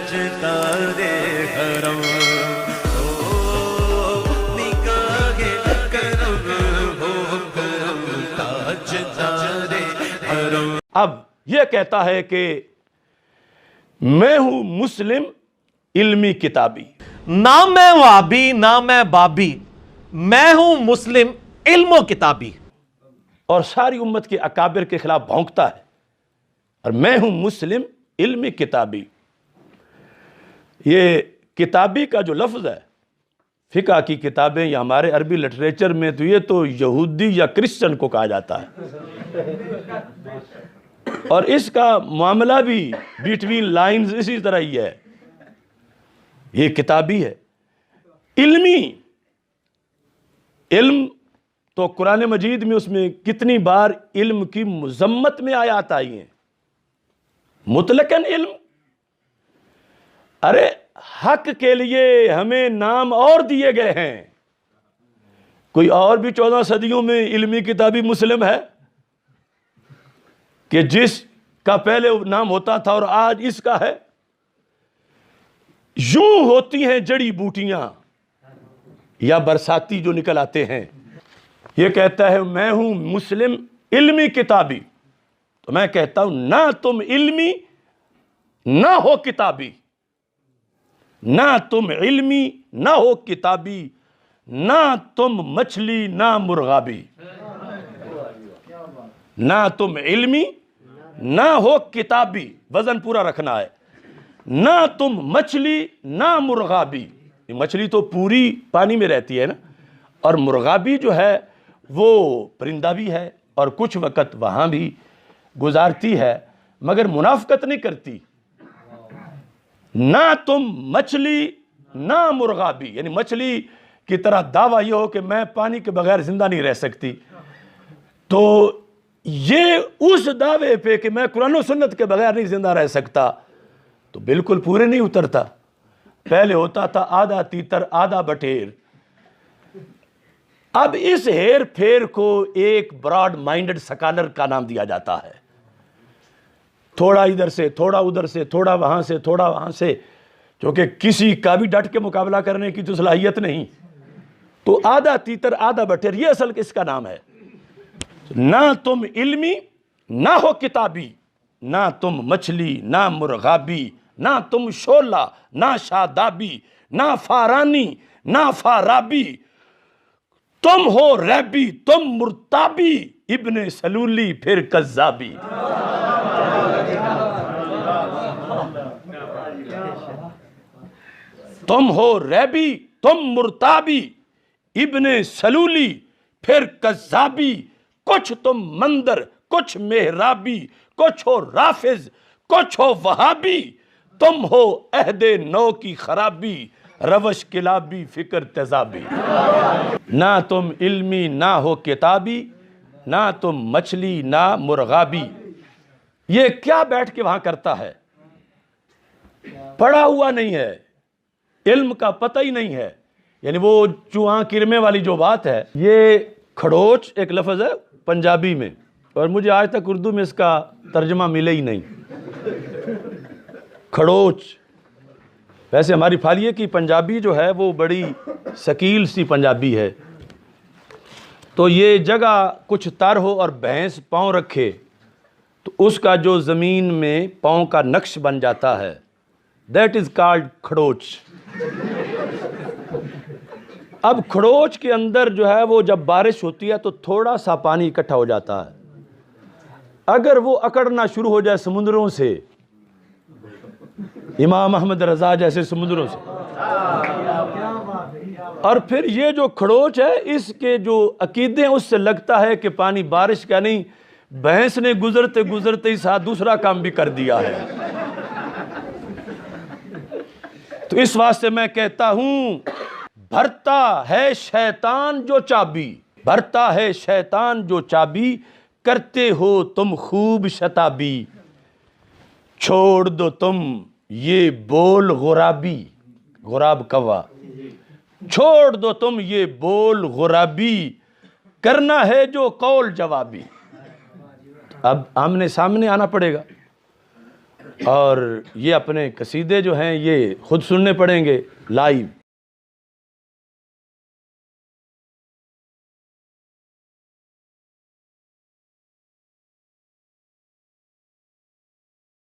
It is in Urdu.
تاجدار حرم نگاہ کرم ہو کرم تاجدار حرم۔ اب یہ کہتا ہے کہ میں ہوں مسلم علمی کتابی، نہ میں وابی نہ میں بابی، میں ہوں مسلم علم و کتابی، اور ساری امت کے اکابر کے خلاف بھونکتا ہے، اور میں ہوں مسلم علمی کتابی۔ یہ کتابی کا جو لفظ ہے فقہ کی کتابیں یا ہمارے عربی لٹریچر میں تو یہ تو یہودی یا کرسچن کو کہا جاتا ہے، اور اس کا معاملہ بھی بٹوین لائنز اسی طرح ہی ہے۔ یہ کتابی ہے، علمی علم تو قرآن مجید میں اس میں کتنی بار علم کی مذمت میں آیات آئی ہیں۔ مطلقاً علم، ارے حق کے لیے ہمیں نام اور دیے گئے ہیں، کوئی اور بھی 14 صدیوں میں علمی کتابی مسلم ہے کہ جس کا پہلے نام ہوتا تھا اور آج اس کا ہے؟ یوں ہوتی ہیں جڑی بوٹیاں یا برساتی جو نکل آتے ہیں۔ یہ کہتا ہے میں ہوں مسلم علمی کتابی، تو میں کہتا ہوں نہ تم علمی نہ ہو کتابی، نہ تم علمی نہ ہو کتابی، نہ تم مچھلی نہ مرغابی۔ نہ تم علمی نہ ہو کتابی، وزن پورا رکھنا ہے، نہ تم مچھلی نہ مرغابی۔ مچھلی تو پوری پانی میں رہتی ہے نا، اور مرغابی جو ہے وہ پرندہ بھی ہے اور کچھ وقت وہاں بھی گزارتی ہے مگر منافقت نہیں کرتی۔ نہ تم مچھلی نہ مرغابی، یعنی مچھلی کی طرح دعویٰ یہ ہو کہ میں پانی کے بغیر زندہ نہیں رہ سکتی، تو یہ اس دعوے پہ کہ میں قرآن و سنت کے بغیر نہیں زندہ رہ سکتا تو بالکل پورے نہیں اترتا۔ پہلے ہوتا تھا آدھا تیتر آدھا بٹیر، اب اس ہیر پھیر کو ایک براڈ مائنڈڈ سکالر کا نام دیا جاتا ہے۔ تھوڑا ادھر سے تھوڑا ادھر سے تھوڑا وہاں سے تھوڑا وہاں سے، کیونکہ کسی کا بھی ڈٹ کے مقابلہ کرنے کی تو صلاحیت نہیں، تو آدھا تیتر آدھا بٹیر یہ اصل اس کا نام ہے۔ نہ تم علمی نہ ہو کتابی، نہ تم مچھلی نہ مرغابی، نہ تم شعلہ نہ شادابی، نہ فارانی نہ فارابی، تم ہو ریبی تم مرتابی، ابن سلولی پھر کذابی۔ تم ہو ریبی تم مرتابی، ابن سلولی پھر کذابی، کچھ تم مندر کچھ محرابی، کچھ ہو رافض کچھ ہو وہابی، تم ہو عہد نو کی خرابی، روش کلابی فکر تیزابی۔ نہ تم علمی نہ ہو کتابی، نہ تم مچھلی نہ مرغابی۔ یہ کیا بیٹھ کے وہاں کرتا ہے؟ پڑھا ہوا نہیں ہے، علم کا پتہ ہی نہیں ہے، یعنی وہ چوہاں کرمے والی جو بات ہے۔ یہ کھڑوچ ایک لفظ ہے پنجابی میں، اور مجھے آج تک اردو میں اس کا ترجمہ ملے ہی نہیں۔ کھڑوچ، ویسے ہماری پھالیے کی پنجابی جو ہے وہ بڑی ثقیل سی پنجابی ہے، تو یہ جگہ کچھ تر ہو اور بھینس پاؤں رکھے تو اس کا جو زمین میں پاؤں کا نقش بن جاتا ہے، دیٹ از کالڈ کھڑوچ۔ اب کھڑوچ کے اندر جو ہے وہ جب بارش ہوتی ہے تو تھوڑا سا پانی اکٹھا ہو جاتا ہے، اگر وہ اکڑنا شروع ہو جائے سمندروں سے، امام احمد رضا جیسے سمندروں سے، اور پھر یہ جو کھڑوچ ہے اس کے جو عقیدے ہیں اس سے لگتا ہے کہ پانی بارش کا نہیں، بھینس نے گزرتے گزرتے ہی ساتھ دوسرا کام بھی کر دیا ہے۔ تو اس واسطے میں کہتا ہوں بھرتا ہے شیطان جو چابی، بھرتا ہے شیطان جو چابی، کرتے ہو تم خوب شتابی، چھوڑ دو تم یہ بول غرابی، غراب کوا، چھوڑ دو تم یہ بول غرابی، کرنا ہے جو قول جوابی۔ اب آمنے سامنے آنا پڑے گا، اور یہ اپنے قصیدے جو ہیں یہ خود سننے پڑیں گے لائیو.